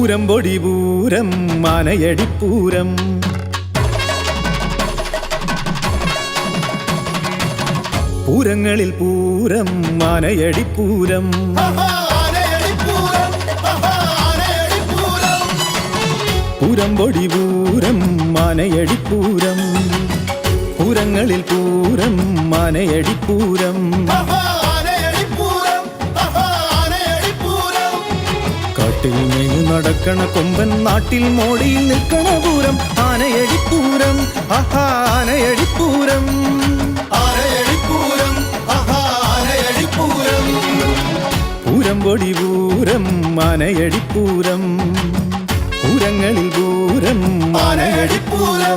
പൂരം പൊടി പൂരം ആനയടിപ്പൂരം പൂരങ്ങളിൽ പൂരം ആനയടിപ്പൂരം പൂരം പൊടി പൂരം ആനയടിപ്പൂരം പൂരങ്ങളിൽ പൂരം ആനയടിപ്പൂരം കാട്ടിൽ മേഞ്ഞു നടക്കണ കൊമ്പൻ നാട്ടിൽ മോടിയിൽ നിൽക്കണ പൂരം ആനയടിപ്പൂരം ആനയടിപ്പൂരം പൂരം പൊടി പൂരം ആനയടിപ്പൂരം പൂരങ്ങളിൽ പൂരം ആനയടിപ്പൂരം